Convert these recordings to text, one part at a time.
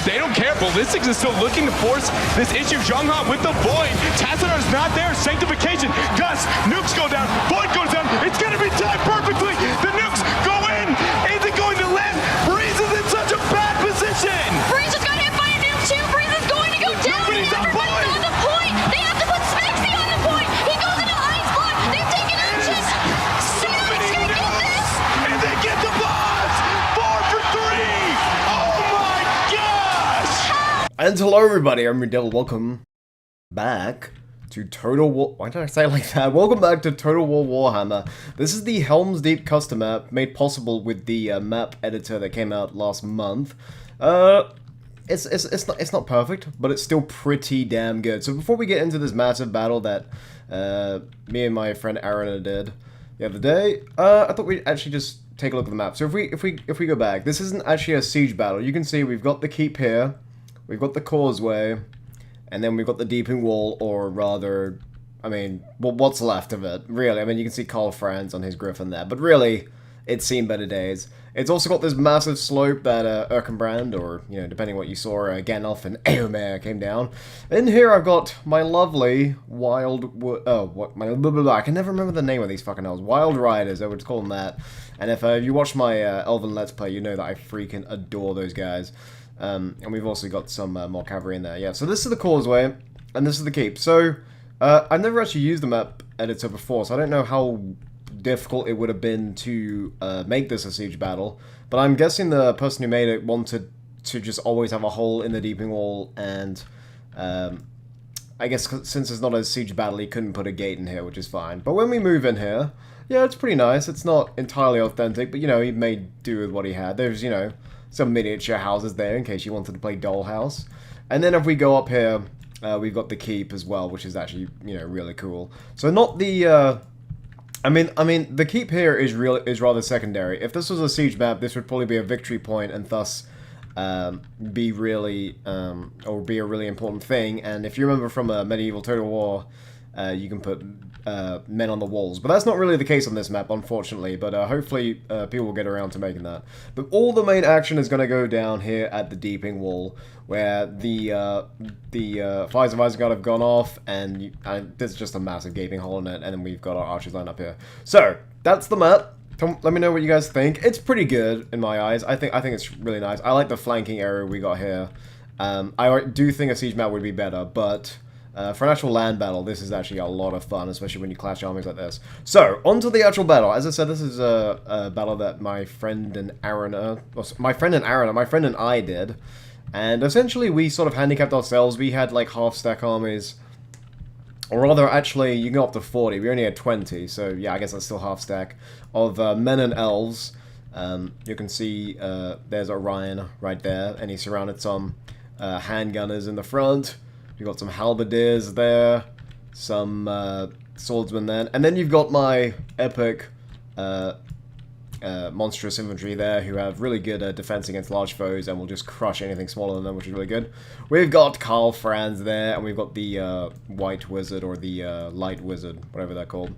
but they don't care. Ballistics is still looking to force this issue. Zhonghua with the Void. Tassadar is not there. Sanctification. Gus. Nukes go down. Void goes down. It's going to be timed perfectly. The nukes go in. Is it going to land? Breeze is in such a bad position. Breeze just got hit by a nuke too. Breeze is going to go down. Nobody's on point. On the point. They have to put Smexy on the point. He goes into ice block. They've taken action. So many nukes. And they get the boss. 4 for 3. Oh my gosh. And hello everybody, I'm RuudDevil. Welcome back to Total War. Why did I say it like that? Welcome back to Total War Warhammer. This is the Helm's Deep custom map, made possible with the map editor that came out last month. It's not perfect, but it's still pretty damn good. So before we get into this massive battle that me and my friend Araner did the other day, I thought we'd actually just take a look at the map. So if we go back, this isn't actually a siege battle. You can see we've got the keep here, we've got the causeway, and then we've got the deeping wall, or rather, I mean, well, what's left of it, really. I mean, you can see Karl Franz on his griffin there, but really, it's seen better days. It's also got this massive slope that Erkenbrand, or, you know, depending what you saw, Gandalf and Eomer came down. In here, I've got my lovely wild, I can never remember the name of these fucking elves. Wild Riders, I would call them that. And if you watch my Elven Let's Play, you know that I freaking adore those guys. And we've also got some more cavalry in there. Yeah, so this is the causeway, and this is the keep. So, I've never actually used the map editor before, so I don't know how difficult it would have been to make this a siege battle. But I'm guessing the person who made it wanted to just always have a hole in the deeping wall, and I guess since it's not a siege battle, he couldn't put a gate in here, which is fine. But when we move in here, yeah, it's pretty nice. It's not entirely authentic, but, you know, he made do with what he had. There's, you know, some miniature houses there in case you wanted to play Dollhouse. And then if we go up here, we've got the keep as well, which is actually, you know, really cool. So not the, I mean, the keep here is rather secondary. If this was a siege map, this would probably be a victory point, and thus be really, or be a really important thing. And if you remember from Medieval Total War, you can put men on the walls. But that's not really the case on this map, unfortunately. But hopefully people will get around to making that. But all the main action is going to go down here at the deeping wall, where the fires of Isengard have gone off, and there's just a massive gaping hole in it, and then we've got our archers lined up here. So that's the map. Let me know what you guys think. It's pretty good in my eyes. I think it's really nice. I like the flanking area we got here. I do think a siege map would be better, but for an actual land battle, this is actually a lot of fun, especially when you clash armies like this. So, on to the actual battle. As I said, this is a battle that my friend and I did. And essentially, we sort of handicapped ourselves. We had like half-stack armies. Or rather, actually, you can go up to 40. We only had 20, so yeah, I guess that's still half-stack. Of men and elves. You can see there's Orion right there, and he surrounded some handgunners in the front. You've got some halberdiers there, some swordsmen then, and then you've got my epic monstrous infantry there, who have really good defense against large foes and will just crush anything smaller than them, which is really good. We've got Karl Franz there, and we've got the white wizard, or the light wizard, whatever they're called.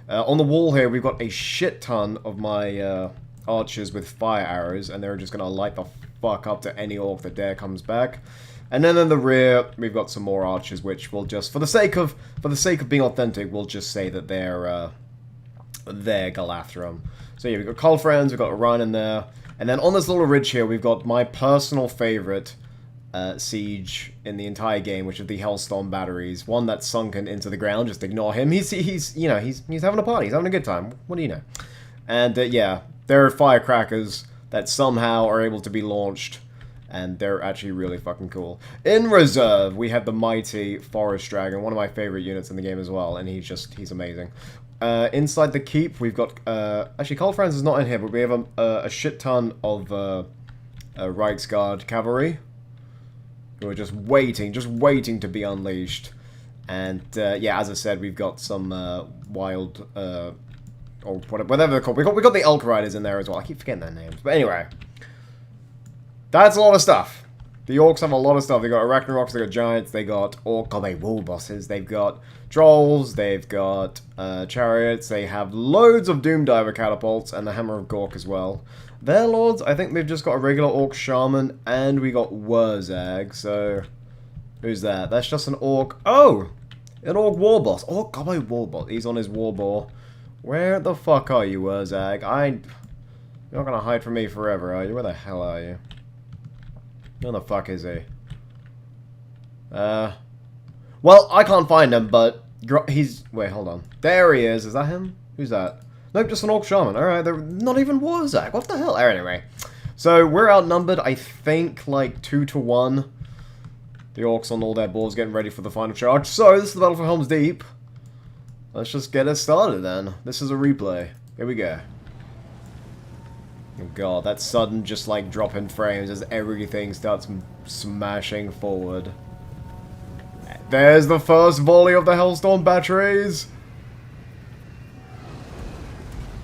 On the wall here, we've got a shit ton of my archers with fire arrows, and they're just going to light the fuck up to any orc that dare comes back. And then in the rear, we've got some more archers, which will just, for the sake of being authentic, we'll just say that they're Galathram. So yeah, we've got Karl Franz, we've got Orion in there, and then on this little ridge here, we've got my personal favorite siege in the entire game, which is the Hellstorm batteries. One that's sunken into the ground. Just ignore him. He's having a party. He's having a good time. What do you know? And yeah, there are firecrackers that somehow are able to be launched. And they're actually really fucking cool. In reserve, we have the mighty Forest Dragon, one of my favorite units in the game as well, and he's amazing. Inside the keep, we've got, actually, Karl Franz is not in here, but we have a shit ton of Reiksguard cavalry, who are just waiting to be unleashed. And, yeah, as I said, we've got some wild, or whatever they're called. We got the Elk Riders in there as well. I keep forgetting their names. But anyway, that's a lot of stuff. The orcs have a lot of stuff. They got Arachnaroks, they got giants, they got wall bosses, they've got trolls, they've got chariots, they have loads of Doomdiver catapults, and the Hammer of Gork as well. Their lords, I think they've just got a regular orc shaman, and we got Wurzag, so... Who's that? That's just an orc... Oh! An orc warboss. Oh, God, my warboss. He's on his warboar. Where the fuck are you, Wurzag? You're not gonna hide from me forever, are you? Where the hell are you? Where the fuck is he? Well, I can't find him, but... He's... Wait, hold on. There he is. Is that him? Who's that? Nope, just an orc shaman. Alright, they're not even Wurzag. What the hell? Anyway. So, we're outnumbered, I think, like, 2 to 1. The orcs on all their boards getting ready for the final charge. So, this is the battle for Helm's Deep. Let's just get it started, then. This is a replay. Here we go. Oh god, that sudden just, like, drop in frames as everything starts smashing forward. There's the first volley of the Hellstorm batteries!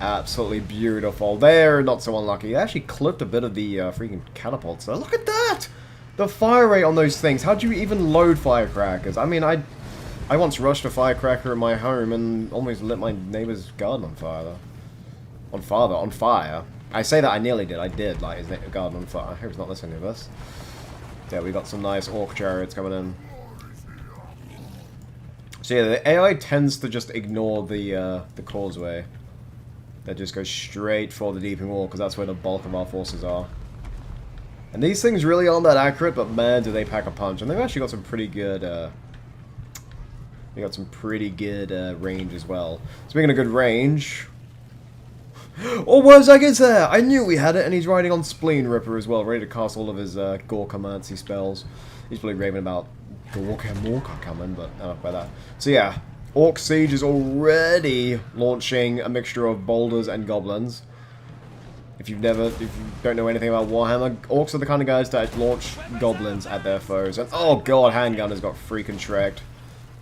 Absolutely beautiful. They're not so unlucky. They actually clipped a bit of the freaking catapults there. Look at that! The fire rate on those things. How'd you even load firecrackers? I mean, I once rushed a firecracker in my home and almost lit my neighbor's garden on fire. On fire. I say that I nearly did. I did light his garden on fire. I hope he's not listening to this. Yeah, we got some nice orc chariots coming in. So yeah, the AI tends to just ignore the causeway. They just go straight for the deeping wall, because that's where the bulk of our forces are. And these things really aren't that accurate, but man, do they pack a punch. And they've actually got some pretty good, range as well. Speaking of good range... Oh, Wurzag is there! I knew we had it, and he's riding on Spleen Ripper as well, ready to cast all of his Gorkamancy spells. He's probably raving about Gorka coming, but enough by that. So yeah, Orc Siege is already launching a mixture of boulders and goblins. If you don't know anything about Warhammer, Orcs are the kind of guys that launch goblins at their foes. And oh god, Handgun has got freaking shreked.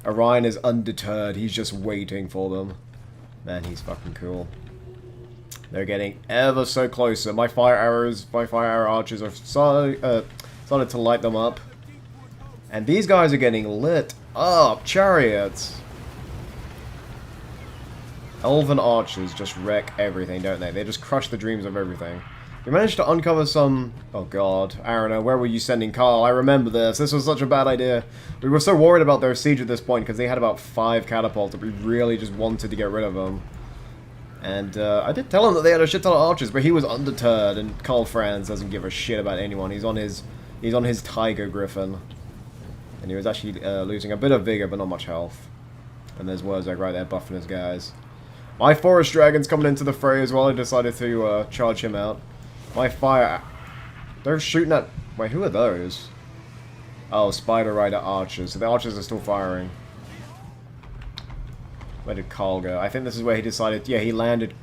Araner is undeterred, he's just waiting for them. Man, he's fucking cool. They're getting ever so closer. My fire arrow archers are started to light them up. And these guys are getting lit up. Chariots. Elven archers just wreck everything, don't they? They just crush the dreams of everything. We managed to uncover some... Oh god, Araner, where were you sending Carl? I remember this. This was such a bad idea. We were so worried about their siege at this point because they had about 5 catapults that we really just wanted to get rid of them. And I did tell him that they had a shit ton of archers, but he was undeterred, and Carl Franz doesn't give a shit about anyone. He's on his Tiger Griffin. And he was actually losing a bit of vigor, but not much health. And there's Wurzag right there buffing his guys. My Forest Dragon's coming into the fray as well. I decided to charge him out. My fire... They're shooting at... Wait, who are those? Oh, Spider Rider archers. So the archers are still firing. Where did Carl go? I think this is where he decided... Yeah, he landed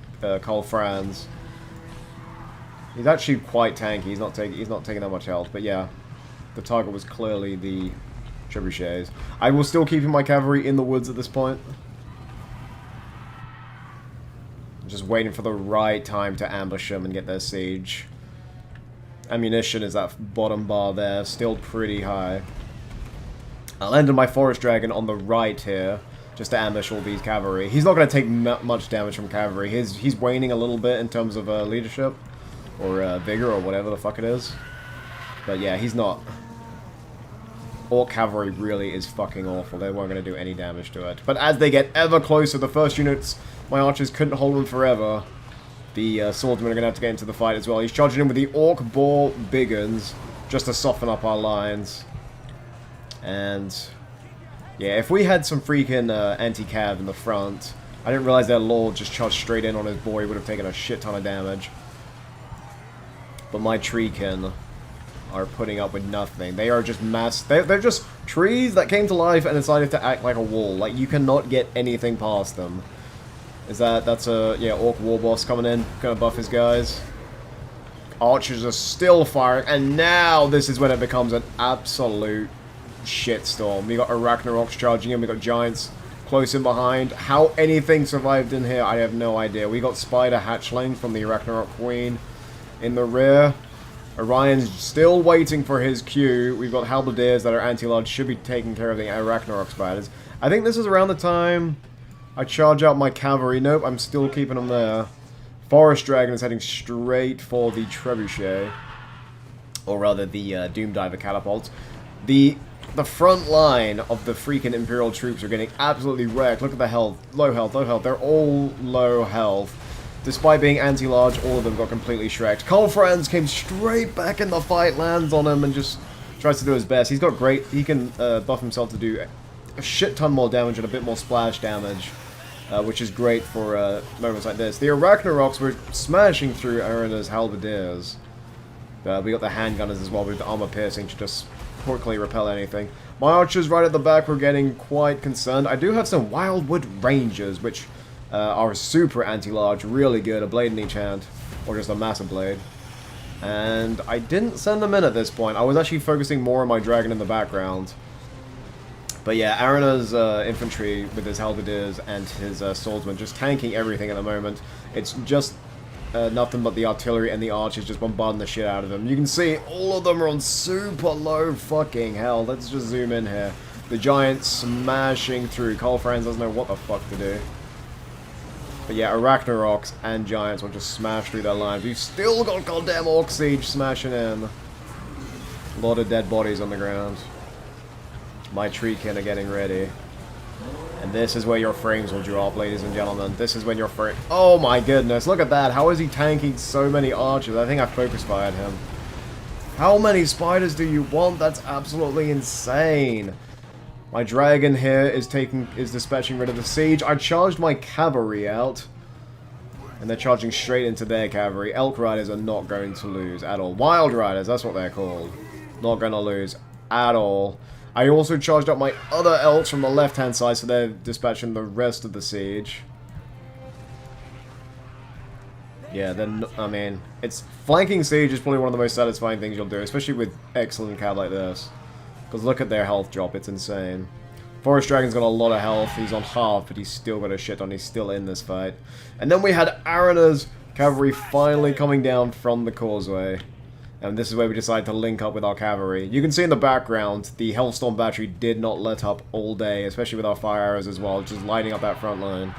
Carl Franz. He's actually quite tanky. He's not taking that much health. But yeah, the target was clearly the trebuchets. I will still keep my cavalry in the woods at this point. I'm just waiting for the right time to ambush them and get their siege. Ammunition is that bottom bar there, still pretty high. I landed my Forest Dragon on the right here, just to ambush all these cavalry. He's not going to take much damage from cavalry. He's waning a little bit in terms of leadership, or vigor, or whatever the fuck it is. But yeah, he's not. Orc cavalry really is fucking awful. They weren't going to do any damage to it. But as they get ever closer, the first units, my archers couldn't hold them forever. The swordsmen are going to have to get into the fight as well. He's charging in with the Orc Boar Biggins, just to soften up our lines. And... yeah, if we had some freaking anti-cav in the front, I didn't realize their lord just charged straight in on his boy. He would have taken a shit ton of damage. But my treekin are putting up with nothing. They are just they're just trees that came to life and decided to act like a wall. Like, you cannot get anything past them. That's a, yeah, Orc Warboss coming in, gonna buff his guys. Archers are still firing, and now this is when it becomes an absolute shitstorm. We got Arachnaroks charging in, we got Giants close in behind. How anything survived in here, I have no idea. We got Spider Hatchling from the Arachnarok Queen in the rear. Orion's still waiting for his cue. We've got Halberdiers that are anti-large, should be taking care of the Arachnarok spiders. I think this is around the time I charge out my cavalry. Nope, I'm still keeping them there. Forest Dragon is heading straight for the Trebuchet. Or rather, the Doom Diver catapult. The front line of the freaking Imperial troops are getting absolutely wrecked. Look at the health. Low health, low health. They're all low health. Despite being anti-large, all of them got completely shreked. Karl Franz came straight back in the fight, lands on him, and just tries to do his best. He's got great... He can buff himself to do a shit ton more damage and a bit more splash damage. Which is great for moments like this. The Arachnaroks were smashing through Araner's halberdiers. We got the handgunners as well with the armor piercing to just quickly repel anything. My archers right at the back were getting quite concerned. I do have some Wildwood Rangers, which are super anti-large, really good. A blade in each hand, or just a massive blade. And I didn't send them in at this point. I was actually focusing more on my dragon in the background. But yeah, Araner's infantry with his halberdiers and his swordsmen just tanking everything at the moment. It's just nothing but the artillery and the archers just bombarding the shit out of them. You can see all of them are on super low fucking health. Let's just zoom in here. The giants smashing through. Karl Franz doesn't know what the fuck to do. But yeah, Arachnaroks and giants will just smash through their lines. We've still got goddamn Orc Siege smashing in. A lot of dead bodies on the ground. My treekin are getting ready. And this is where your frames will drop, ladies and gentlemen. This is when your frame... Oh my goodness, look at that. How is he tanking so many archers? I think I focus fired him. How many spiders do you want? That's absolutely insane. My dragon here is dispatching rid of the siege. I charged my cavalry out. And they're charging straight into their cavalry. Elk Riders are not going to lose at all. Wild Riders, that's what they're called. Not going to lose at all. I also charged up my other elves from the left-hand side, so they're dispatching the rest of the siege. Yeah, then, I mean, flanking siege is probably one of the most satisfying things you'll do, especially with excellent cav like this. Because look at their health drop, it's insane. Forest Dragon's got a lot of health, he's on half, but he's still got a shit on, he's still in this fight. And then we had Araner's cavalry finally coming down from the causeway. And this is where we decided to link up with our cavalry. You can see in the background, the Hellstorm battery did not let up all day, especially with our fire arrows as well, just lighting up that front line.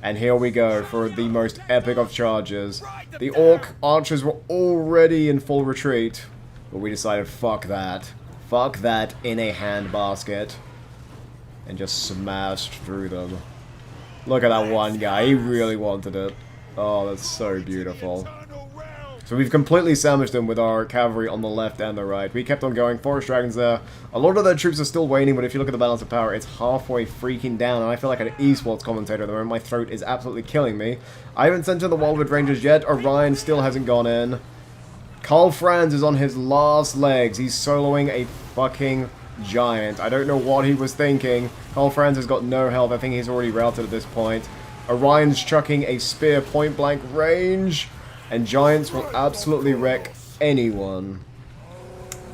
And here we go for the most epic of charges. The Orc archers were already in full retreat, but we decided, fuck that. Fuck that in a handbasket. And just smashed through them. Look at that one guy, he really wanted it. Oh, that's so beautiful. So we've completely sandwiched them with our cavalry on the left and the right. We kept on going. Forest Dragons there. A lot of their troops are still waning, but if you look at the balance of power, it's halfway freaking down. And I feel like an esports commentator at the moment. My throat is absolutely killing me. I haven't sent in the Wildwood Rangers yet. Orion still hasn't gone in. Karl Franz is on his last legs. He's soloing a fucking giant. I don't know what he was thinking. Karl Franz has got no health. I think he's already routed at this point. Orion's chucking a spear point blank range. And giants will absolutely wreck anyone.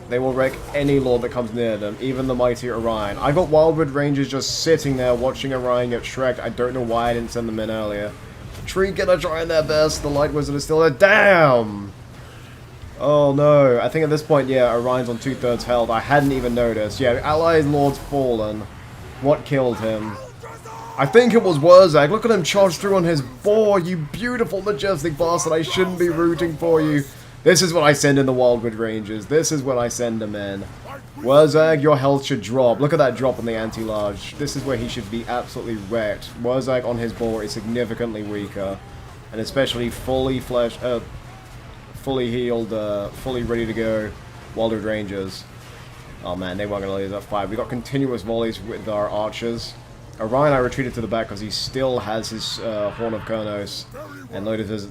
They will wreck any lord that comes near them, even the mighty Orion. I got Wildwood Rangers just sitting there watching Orion get shreked. I don't know why I didn't send them in earlier. Treekin are trying their best. The Light Wizard is still there. Damn! Oh no. I think at this point, yeah, Orion's on 2/3 health. I hadn't even noticed. Yeah, Allied Lord's fallen. What killed him? I think it was Wurzag. Look at him charge through on his boar, you beautiful, majestic bastard. I shouldn't be rooting for you. This is when I send in the Wildwood Rangers. This is when I send them in. Wurzag, your health should drop. Look at that drop on the anti-large. This is where he should be absolutely wrecked. Wurzag on his boar is significantly weaker. And especially fully fully healed, fully ready to go Wildwood Rangers. Oh man, they weren't going to lose that fight. We got continuous volleys with our archers. Orion, I retreated to the back because he still has his Horn of Kurnos and loaded his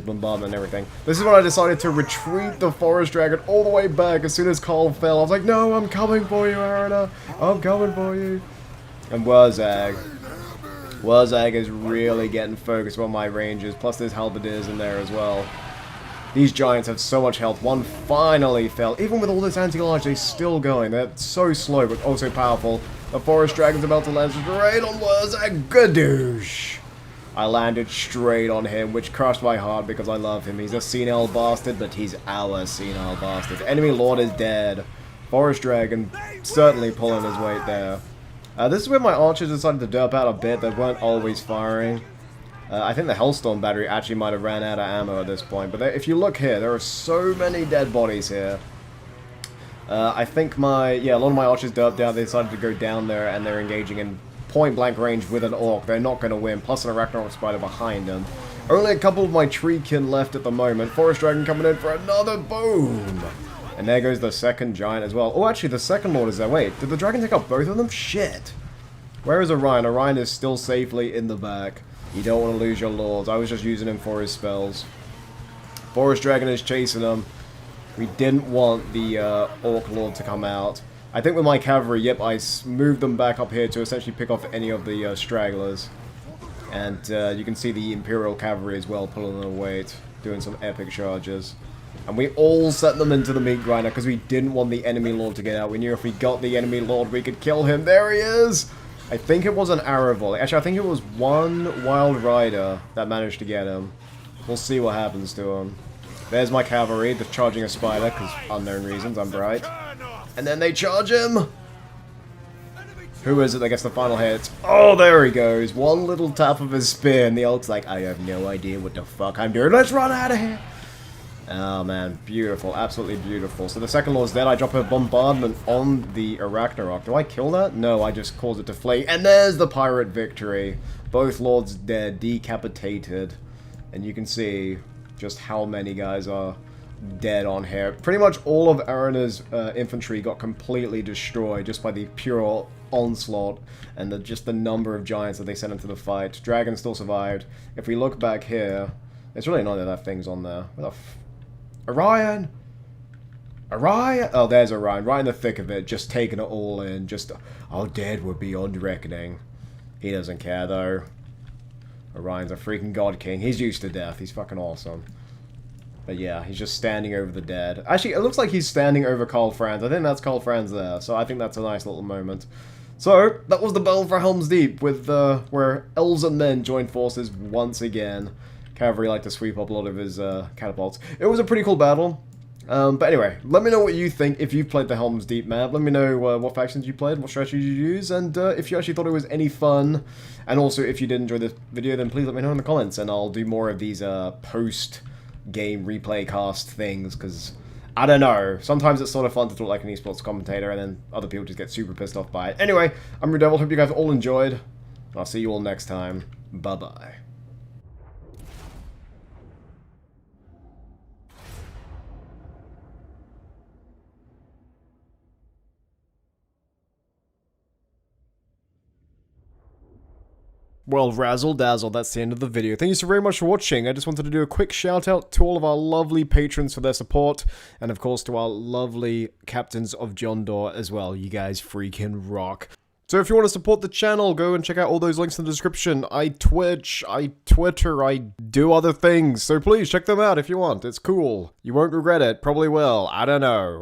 bombardment and everything. This is when I decided to retreat the Forest Dragon all the way back as soon as Karl fell. I was like, no, I'm coming for you, Araner. I'm coming for you. And Wurzag is really getting focused on my ranges, plus there's halberdiers in there as well. These giants have so much health. One finally fell. Even with all this anti-large, they're still going. They're so slow, but also powerful. The Forest Dragon's about to land straight on Wurzag. Gadoosh! I landed straight on him, which crushed my heart because I love him. He's a senile bastard, but he's our senile bastard. Enemy Lord is dead. Forest Dragon certainly pulling his weight there. This is where my archers decided to derp out a bit. They weren't always firing. I think the Hellstorm battery actually might have ran out of ammo at this point. But if you look here, there are so many dead bodies here. I think a lot of my archers derped out. They decided to go down there, and they're engaging in point-blank range with an orc. They're not going to win. Plus an Arachnorok spider behind them. Only a couple of my treekin left at the moment. Forest Dragon coming in for another boom. And there goes the second giant as well. Oh, actually, the second lord is there. Wait, did the dragon take out both of them? Shit. Where is Orion? Orion is still safely in the back. You don't want to lose your lords. I was just using him for his spells. Forest Dragon is chasing him. We didn't want the Orc Lord to come out. I think with my cavalry, yep, I moved them back up here to essentially pick off any of the stragglers. And you can see the Imperial Cavalry as well pulling their weight, doing some epic charges. And we all set them into the meat grinder because we didn't want the enemy lord to get out. We knew if we got the enemy lord, we could kill him. There he is! I think it was an arrow volley. Actually, I think it was one wild rider that managed to get him. We'll see what happens to him. There's my cavalry, they're charging a spider, because unknown reasons, I'm bright. And then they charge him! Who is it that gets the final hit? Oh, there he goes. One little tap of his spear, and the orc's like, I have no idea what the fuck I'm doing. Let's run out of here! Oh, man. Beautiful. Absolutely beautiful. So the second lord's dead. I drop a bombardment on the Arachnorok. Do I kill that? No, I just cause it to flee. And there's the pirate victory. Both lords dead, decapitated. And you can see just how many guys are dead on here. Pretty much all of Araner's infantry got completely destroyed just by the pure onslaught and just the number of giants that they sent into the fight. Dragon still survived. If we look back here, it's really not that thing's on there. Where the Orion! Orion! Oh, there's Orion, right in the thick of it, just taking it all in. Just, our dead were beyond reckoning. He doesn't care, though. Orion's a freaking god king. He's used to death. He's fucking awesome. But yeah, he's just standing over the dead. Actually, it looks like he's standing over Karl Franz. I think that's Karl Franz there, so I think that's a nice little moment. So, that was the battle for Helm's Deep, with where elves and men joined forces once again. Cavalry like to sweep up a lot of his catapults. It was a pretty cool battle. But anyway, let me know what you think if you've played the Helm's Deep map. Let me know what factions you played, what strategies you use, and if you actually thought it was any fun. And also, if you did enjoy this video, then please let me know in the comments, and I'll do more of these post-game replay cast things, because, I don't know, sometimes it's sort of fun to talk like an esports commentator, and then other people just get super pissed off by it. Anyway, I'm RuudDevil, hope you guys all enjoyed, and I'll see you all next time. Bye-bye. Well, razzle dazzle, that's the end of the video. Thank you so very much for watching. I just wanted to do a quick shout out to all of our lovely patrons for their support, and of course to our lovely captains of Jondor as well. You guys freaking rock. So if you want to support the channel, go and check out all those links in the description. I Twitch, I Twitter, I do other things, so please check them out if you want. It's cool. You won't regret it, probably will, I don't know.